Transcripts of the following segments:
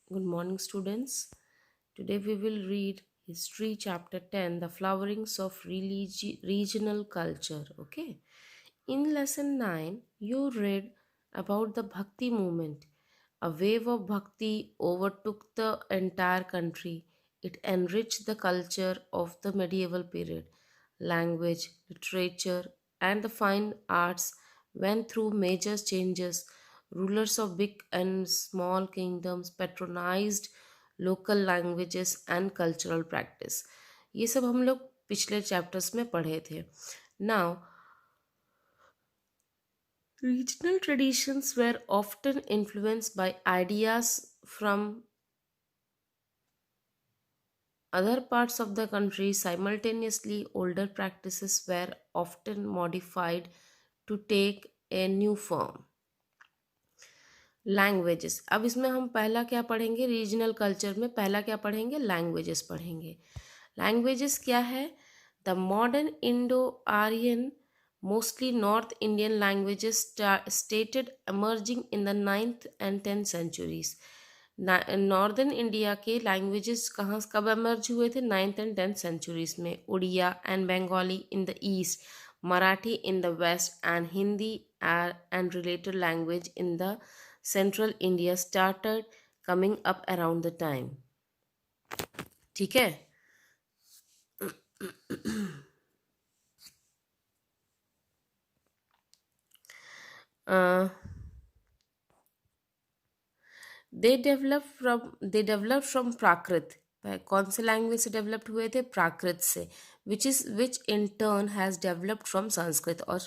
Good morning, students. Today we will read History Chapter 10, The Flowerings of Regional Culture. Okay. In Lesson 9, you read about the Bhakti movement. A wave of Bhakti overtook the entire country. It enriched the culture of the medieval period. Language, literature, and the fine arts went through major changes. Rulers of big and small kingdoms patronized local languages and cultural practice. ये सब हम लोग पिछले chapters में पढ़े थे. Now regional traditions were often influenced by ideas from other parts of the country. Simultaneously, older practices were often modified to take a new form. Languages. अब इसमें हम पहला क्या पढ़ेंगे? रीजनल कल्चर में पहला क्या पढ़ेंगे? लैंग्वेजेस पढ़ेंगे. लैंग्वेजेस क्या है? The modern Indo Aryan mostly north Indian languages stated emerging in the 9th and 10th centuries. Northern India के लैंग्वेजेस कहाँ कब एमर्ज हुए थे? 9th and 10th centuries में. Oriya and Bengali in the east, Marathi in the west and Hindi and related language in the central India started coming up around the time. ठीक है. They develop from Prakrit. कौन से लैंग्वेज से डेवलप्ड हुए थे? प्राकृत से. Which in turn has developed from Sanskrit. और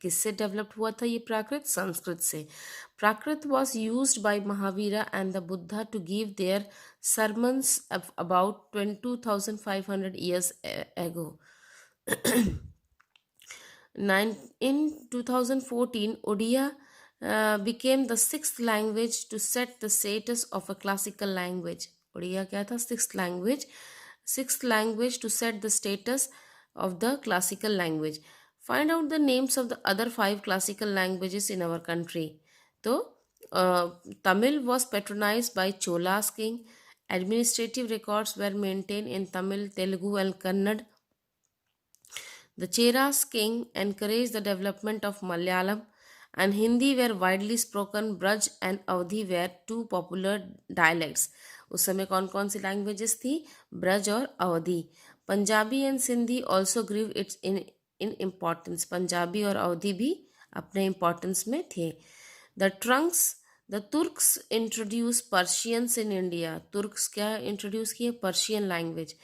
किससे डेवलप्ड हुआ था ये प्राकृत? संस्कृत से. Prakrit was use by Mahavira and the Buddha to give their sermons about 2500 years ago. In 2014, Odia became the sixth language to set the status of a classical language. Odia क्या था? Sixth language to set the status of the classical language. Find out the names of the other 5 classical languages in our country. So, Tamil was patronized by Chola's king. Administrative records were maintained in Tamil, Telugu, and Kannada. The Cheras king encouraged the development of Malayalam, and Hindi were widely spoken. Braj and Awadhi were two popular dialects. उस समय कौन कौन सी languages थी? ब्रज और Awadhi. Punjabi and Sindhi also grew its in importance. Punjabi और अवधी भी अपने importance में थे. The Turks introduce Persians in India. Turks क्या इंट्रोड्यूस किए? Persian language.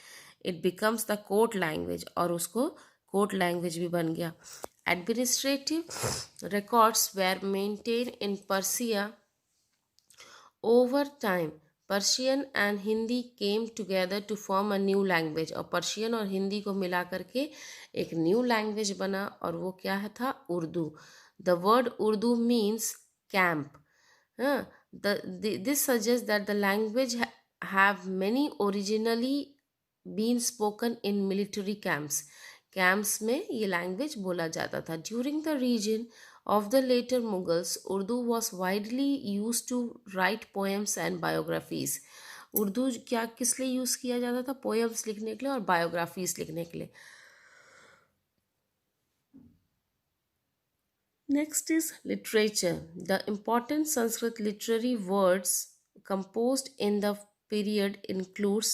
It becomes the court language, और उसको कोर्ट लैंग्वेज भी बन गया. Administrative records were maintain in Persia. Over time Persian and Hindi came together to form a new language. और Persian और हिंदी को मिला करके एक न्यू लैंग्वेज बना, और वो क्या है था? Urdu. The word Urdu means camp. This suggests that the language have many originally been spoken in military camps. Camps में ये language बोला जाता था. During the region of the later Mughals, Urdu was widely used to write poems and biographies. Urdu क्या किस लिए use किया जाता था? पोएम्स लिखने के लिए और बायोग्राफीज लिखने के लिए. Next is literature. The important Sanskrit literary words composed in the period includes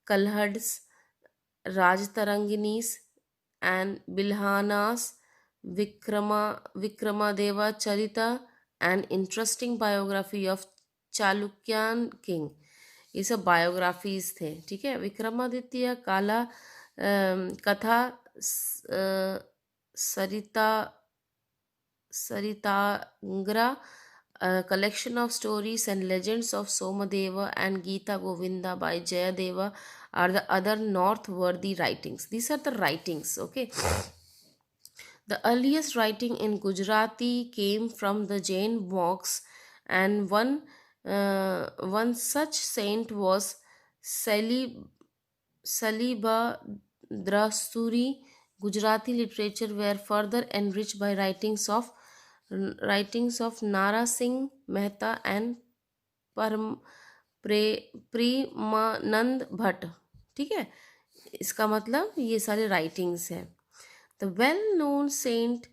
Kalhads, Rajtaranginis, and Bilhanas, Vikramadeva Charita, an interesting biography of Chalukyan king. ये सब बायोग्राफीज थे. ठीक है. विक्रमादित्य, काला कथा, सरिता Saritangra, a collection of stories and legends of Somadeva, and Gita Govinda by Jayadeva are the other northworthy writings. These are the writings, okay. The earliest writing in Gujarati came from the Jain monks, and one such saint was Salibhadrasuri. Gujarati literature were further enriched by writings of Nara Singh Mehta and प्रे प्रेमानंद भट्ट। ठीक है, इसका मतलब ये सारे writings हैं। The well known saint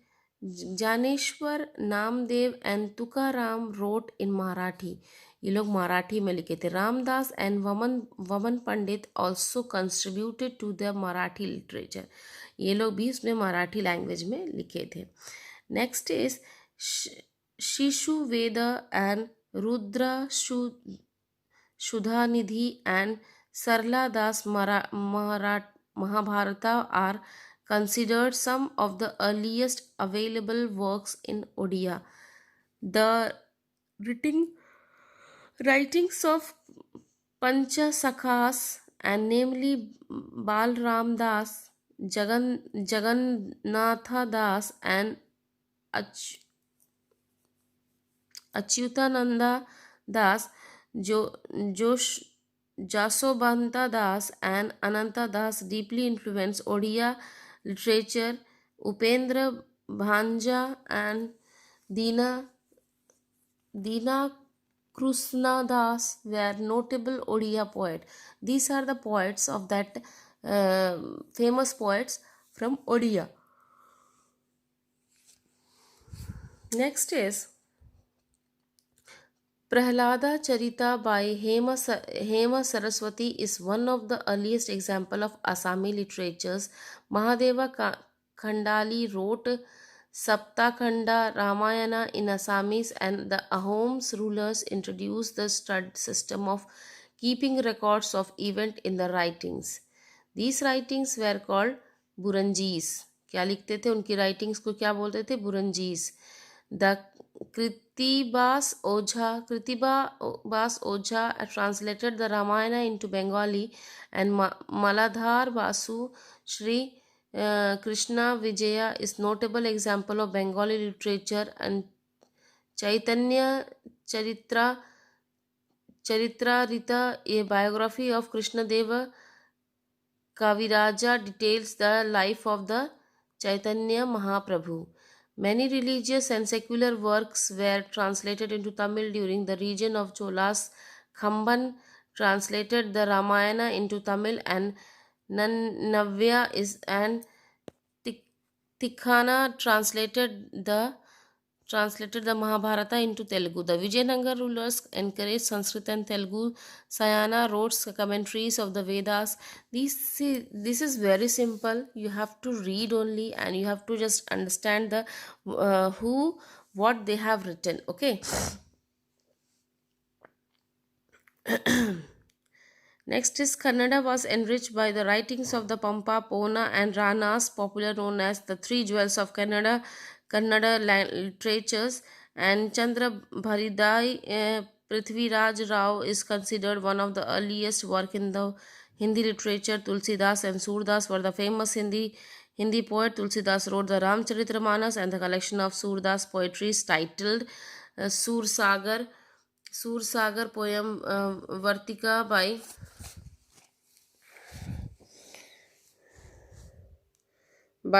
Dnyaneshwar Namdev and Tukaram wrote in Marathi. ये लोग मराठी में लिखे थे। Ramdas and Vaman Vaman Pandit also contributed to the Marathi literature. ये लोग भी उसमें मराठी लैंग्वेज में लिखे थे। Next is Shishu Ved and Rudra Sudhanidhi and Sarla Das Mahabharata are considered some of the earliest available works in Odia. The writing, writings of Pancha Sakhas, and namely Balram Das, Jagannatha Das, and Ach- Achyutananda Das, Josh Jasobanta Das, and Ananta Das deeply influenced Odia literature. Upendra Bhanja and Dina Dina Krishna Das were notable Odia poets. These are the poets of that famous poets from Odia. Next is Prahlada Charita by Hema Saraswati is one of the earliest example of Assami literatures. Mahadeva Khandali wrote Saptakhanda Ramayana in Assamese, and the Ahoms rulers introduced the stud system of keeping records of event in the writings. These writings were called Buranjis. क्या लिखते थे, उनकी writings को क्या बोलते थे, Buranjis. The Kritibas Ojha translated the Ramayana into Bengali, and Maladhar Basu Sri Krishna Vijaya is notable example of Bengali literature, and Chaitanya Charitrarita, a biography of Krishna Deva Kaviraja, details the life of the Chaitanya Mahaprabhu. Many religious and secular works were translated into Tamil during the region of Cholas. Khamban translated the Ramayana into Tamil, and Navya is and Tikhana translated the Mahabharata into Telugu. The Vijayanagar rulers encouraged Sanskrit and Telugu. Sayana wrote commentaries of the Vedas. This is very simple. You have to read only, and you have to just understand the what they have written. Okay. Next is Kannada was enriched by the writings of the Pampa, Pona, and Ranas, popular known as the three jewels of Kannada literatures. And Chandra Bharidai Prithviraj Rao is considered one of the earliest work in the Hindi literature. Tulsidas and Surdas were the famous Hindi poet. Tulsidas wrote the Ramcharitramanas and the collection of Surdas poetries titled Sur Sagar poem Vartika by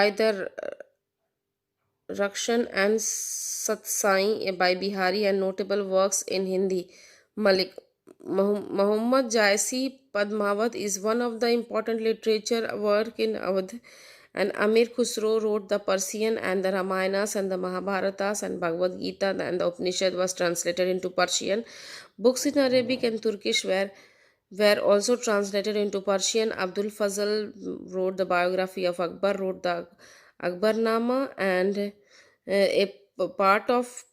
the Rakshan and Satsai by Bihari, and notable works in Hindi. Malik Muhammad Jaisi Padmavat is one of the important literature work in Awadh, and Amir Khusro wrote the Persian and the Ramayanas and the Mahabharatas, and Bhagavad Gita and the Upanishad was translated into Persian. Books in Arabic and Turkish were also translated into Persian. Abdul Fazl wrote the biography of Akbar, wrote the Akbarnama, and part of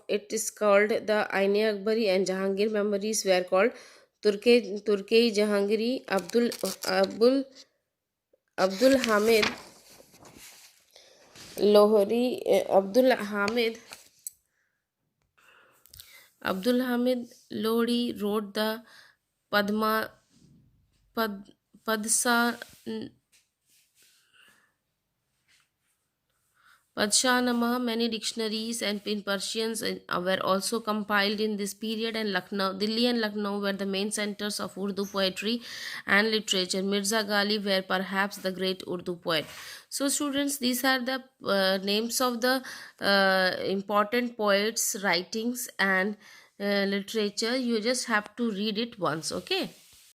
it is called the Aine Akbari, and Jahangir memories were called Turkey Jahangiri. Abdul Hamid Lohri Abdul Hamid Lohri wrote the Padma Pad Padsa Padshanama. Many dictionaries and in Persians were also compiled in this period, and Delhi and Lucknow were the main centers of Urdu poetry and literature. Mirza Ghali were perhaps the great Urdu poet. So students, these are the names of the important poets' writings, and literature. You just have to read it once, okay?